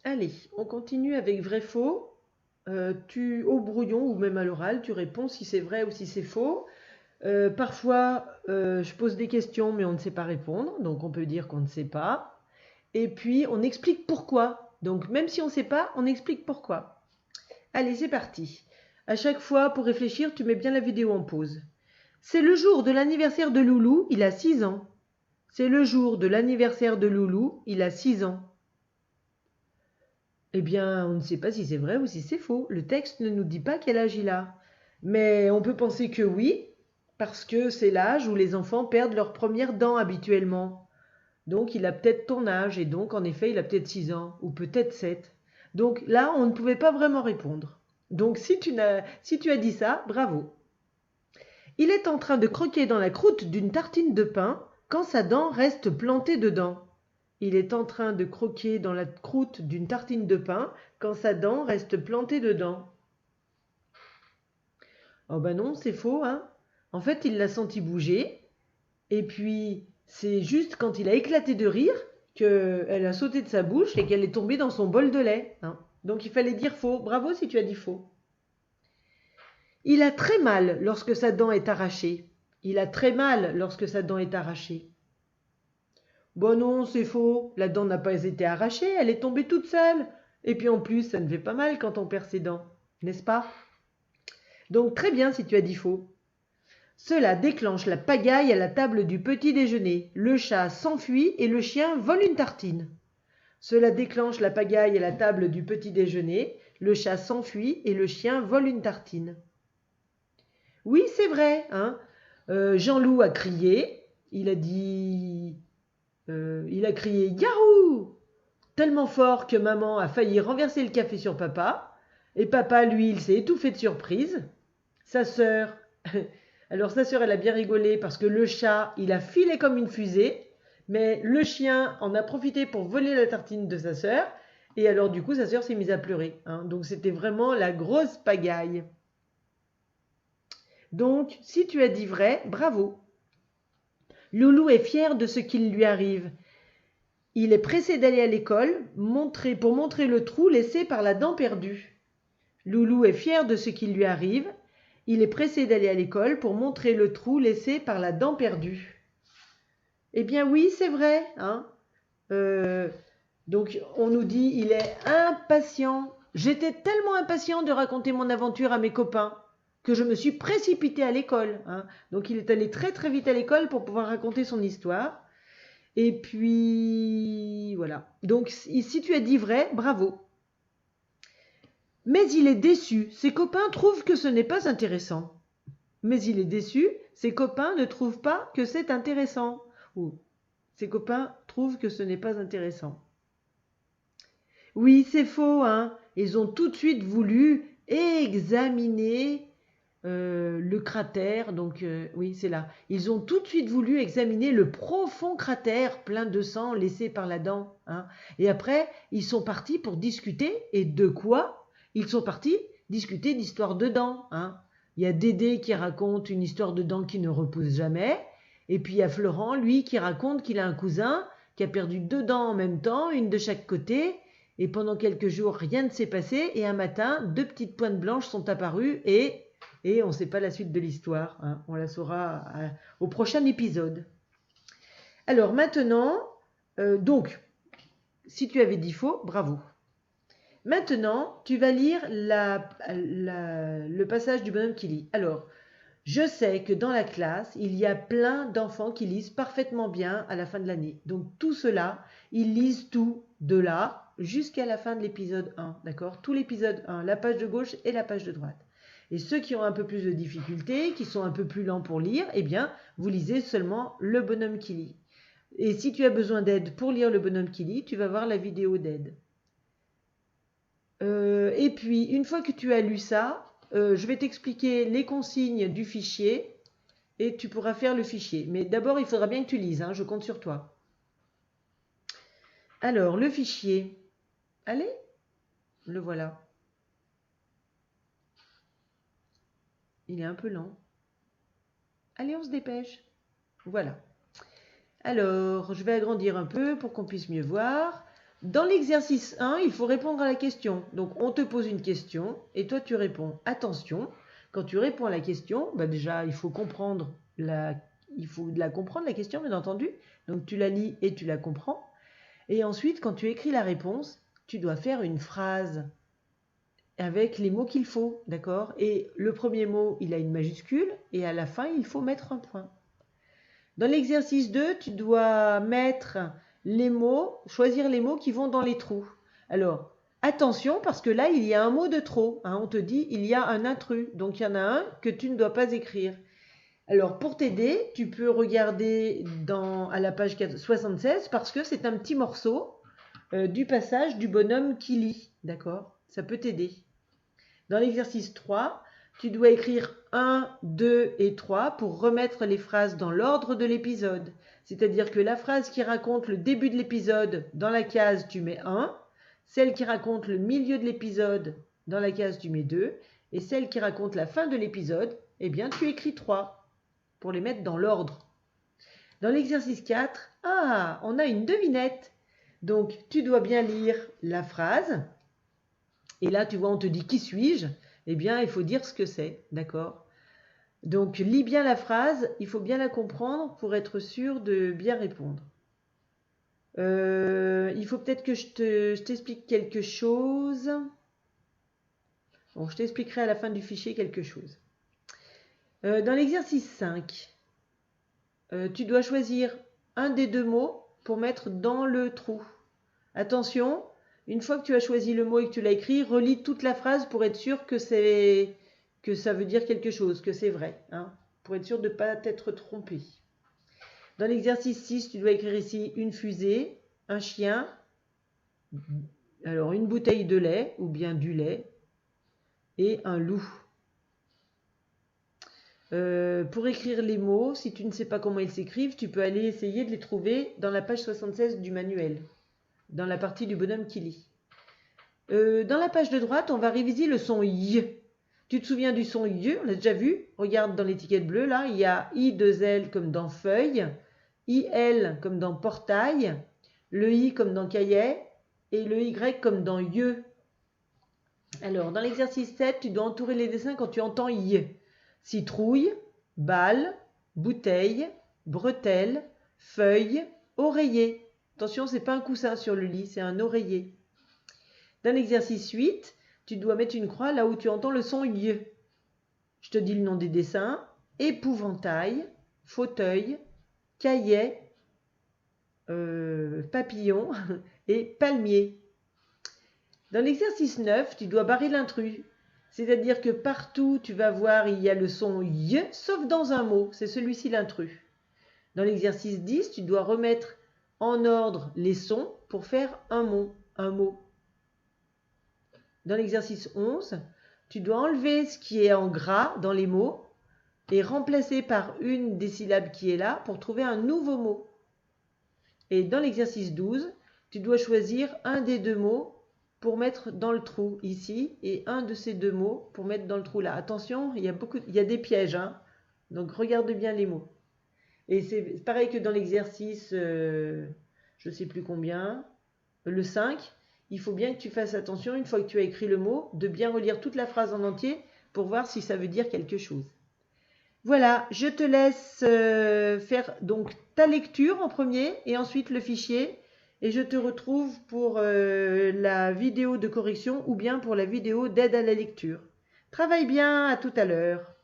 Allez, on continue avec vrai-faux. Au brouillon ou même à l'oral, tu réponds si c'est vrai ou si c'est faux. Parfois, je pose des questions, mais on ne sait pas répondre, donc on peut dire qu'on ne sait pas. Et puis, on explique pourquoi. Donc, même si on ne sait pas, on explique pourquoi. Allez, c'est parti. À chaque fois, pour réfléchir, tu mets bien la vidéo en pause. C'est le jour de l'anniversaire de Loulou, il a 6 ans. C'est le jour de l'anniversaire de Loulou, il a 6 ans. Eh bien, on ne sait pas si c'est vrai ou si c'est faux. Le texte ne nous dit pas quel âge il a. Mais on peut penser que oui, parce que c'est l'âge où les enfants perdent leurs premières dents habituellement. Donc il a peut-être ton âge, et donc en effet il a peut-être 6 ans, ou peut-être 7. Donc là, on ne pouvait pas vraiment répondre. Donc si tu as dit ça, bravo. Il est en train de croquer dans la croûte d'une tartine de pain quand sa dent reste plantée dedans. Il est en train de croquer dans la croûte d'une tartine de pain quand sa dent reste plantée dedans. Oh ben non, c'est faux, hein. En fait, il l'a senti bouger, et puis c'est juste quand il a éclaté de rire qu'elle a sauté de sa bouche et qu'elle est tombée dans son bol de lait, hein. Donc il fallait dire faux. Bravo si tu as dit faux. Il a très mal lorsque sa dent est arrachée. Il a très mal lorsque sa dent est arrachée. Bon non, c'est faux. La dent n'a pas été arrachée, elle est tombée toute seule. Et puis en plus, ça ne fait pas mal quand on perd ses dents, n'est-ce pas? Donc très bien si tu as dit faux. Cela déclenche la pagaille à la table du petit déjeuner. Le chat s'enfuit et le chien vole une tartine. Cela déclenche la pagaille à la table du petit déjeuner. Le chat s'enfuit et le chien vole une tartine. Oui, c'est vrai, hein. Jean-Loup a crié. Il a crié Yahoo! Tellement fort que maman a failli renverser le café sur papa. Et papa, lui, il s'est étouffé de surprise. Sa sœur, alors sa sœur, elle a bien rigolé parce que le chat, il a filé comme une fusée. Mais le chien en a profité pour voler la tartine de sa sœur. Et alors du coup, sa sœur s'est mise à pleurer, hein. Donc c'était vraiment la grosse pagaille. Donc, si tu as dit vrai, bravo. Loulou est fier de ce qu'il lui arrive. Il est pressé d'aller à l'école pour montrer le trou laissé par la dent perdue. Loulou est fier de ce qui lui arrive. Il est pressé d'aller à l'école pour montrer le trou laissé par la dent perdue. Eh bien oui, c'est vrai, hein. Euh, donc on nous dit il est impatient. J'étais tellement impatient de raconter mon aventure à mes copains que je me suis précipité à l'école, hein. Donc il est allé très très vite à l'école pour pouvoir raconter son histoire. Et puis voilà. Donc si tu as dit vrai, bravo. Mais il est déçu. Ses copains trouvent que ce n'est pas intéressant. Mais il est déçu. Ses copains ne trouvent pas que c'est intéressant. Ou ses copains trouvent que ce n'est pas intéressant. Oui, c'est faux, hein. Ils ont tout de suite voulu examiner le cratère. Donc, oui, c'est là. Ils ont tout de suite voulu examiner le profond cratère plein de sang laissé par la dent, hein. Et après, ils sont partis pour discuter. Et de quoi? Ils sont partis discuter d'histoire de dents, hein. Il y a Dédé qui raconte une histoire de dents qui ne repousse jamais. Et puis il y a Florent, lui, qui raconte qu'il a un cousin qui a perdu 2 dents en même temps, une de chaque côté. Et pendant quelques jours, rien ne s'est passé. Et un matin, 2 petites pointes blanches sont apparues et on ne sait pas la suite de l'histoire, hein. On la saura au prochain épisode. Alors maintenant, donc, si tu avais dit faux, bravo. Maintenant, tu vas lire le passage du bonhomme qui lit. Alors, je sais que dans la classe, il y a plein d'enfants qui lisent parfaitement bien à la fin de l'année. Donc tout cela, ils lisent tout de là jusqu'à la fin de l'épisode 1. D'accord? Tout l'épisode 1, la page de gauche et la page de droite. Et ceux qui ont un peu plus de difficultés, qui sont un peu plus lents pour lire, eh bien, vous lisez seulement le bonhomme qui lit. Et si tu as besoin d'aide pour lire le bonhomme qui lit, tu vas voir la vidéo d'aide. Et puis, une fois que tu as lu ça, je vais t'expliquer les consignes du fichier et tu pourras faire le fichier. Mais d'abord, il faudra bien que tu lises, hein, je compte sur toi. Alors, le fichier. Allez, le voilà. Il est un peu lent. Allez, on se dépêche. Voilà. Alors, je vais agrandir un peu pour qu'on puisse mieux voir. Dans l'exercice 1, il faut répondre à la question. Donc, on te pose une question et toi, tu réponds. Attention, quand tu réponds à la question, bah déjà, il faut comprendre il faut la comprendre, la question, bien entendu. Donc, tu la lis et tu la comprends. Et ensuite, quand tu écris la réponse, tu dois faire une phrase avec les mots qu'il faut, d'accord? Et le premier mot, il a une majuscule et à la fin, il faut mettre un point. Dans l'exercice 2, tu dois mettre les mots, choisir les mots qui vont dans les trous. Alors, attention parce que là, il y a un mot de trop. Hein, on te dit, il y a un intrus. Donc, il y en a un que tu ne dois pas écrire. Alors, pour t'aider, tu peux regarder à la page 76 parce que c'est un petit morceau du passage du bonhomme qui lit. D'accord? Ça peut t'aider. Dans l'exercice 3, tu dois écrire 1, 2 et 3 pour remettre les phrases dans l'ordre de l'épisode. C'est-à-dire que la phrase qui raconte le début de l'épisode, dans la case, tu mets 1. Celle qui raconte le milieu de l'épisode, dans la case, tu mets 2. Et celle qui raconte la fin de l'épisode, eh bien, tu écris 3 pour les mettre dans l'ordre. Dans l'exercice 4, on a une devinette. Donc, tu dois bien lire la phrase. Et là, tu vois, on te dit « Qui suis-je » Eh bien, il faut dire ce que c'est, d'accord? Donc, lis bien la phrase, il faut bien la comprendre pour être sûr de bien répondre. Il faut peut-être que je t'explique quelque chose. Bon, je t'expliquerai à la fin du fichier quelque chose. Dans l'exercice 5, tu dois choisir un des deux mots pour mettre dans le trou. Attention, une fois que tu as choisi le mot et que tu l'as écrit, relis toute la phrase pour être sûr que ça veut dire quelque chose, que c'est vrai, hein, pour être sûr de ne pas t'être trompé. Dans l'exercice 6, tu dois écrire ici une fusée, un chien, alors une bouteille de lait ou bien du lait et un loup. Pour écrire les mots, si tu ne sais pas comment ils s'écrivent, tu peux aller essayer de les trouver dans la page 76 du manuel, dans la partie du bonhomme qui lit. Dans la page de droite, on va réviser le son Y. Tu te souviens du son Y? On l'a déjà vu. Regarde dans l'étiquette bleue, là, il y a I2L comme dans feuille, IL comme dans portail, le I comme dans cahier et le Y comme dans yeux. Alors, dans l'exercice 7, tu dois entourer les dessins quand tu entends Y. Citrouille, balle, bouteille, bretelle, feuille, oreiller. Attention, ce n'est pas un coussin sur le lit, c'est un oreiller. Dans l'exercice 8, tu dois mettre une croix là où tu entends le son Y. Je te dis le nom des dessins. Épouvantail, fauteuil, cahier, papillon et palmier. Dans l'exercice 9, tu dois barrer l'intrus. C'est-à-dire que partout tu vas voir il y a le son Y, sauf dans un mot, c'est celui-ci l'intrus. Dans l'exercice 10, tu dois remettre en ordre les sons pour faire un mot. Dans l'exercice 11, tu dois enlever ce qui est en gras dans les mots et remplacer par une des syllabes qui est là pour trouver un nouveau mot. Et dans l'exercice 12, tu dois choisir un des deux mots pour mettre dans le trou ici et un de ces deux mots pour mettre dans le trou là. Attention, il y a des pièges, hein, donc regarde bien les mots. Et c'est pareil que dans l'exercice, je ne sais plus combien, le 5, il faut bien que tu fasses attention, une fois que tu as écrit le mot, de bien relire toute la phrase en entier pour voir si ça veut dire quelque chose. Voilà, je te laisse faire donc ta lecture en premier et ensuite le fichier. Et je te retrouve pour la vidéo de correction ou bien pour la vidéo d'aide à la lecture. Travaille bien, à tout à l'heure.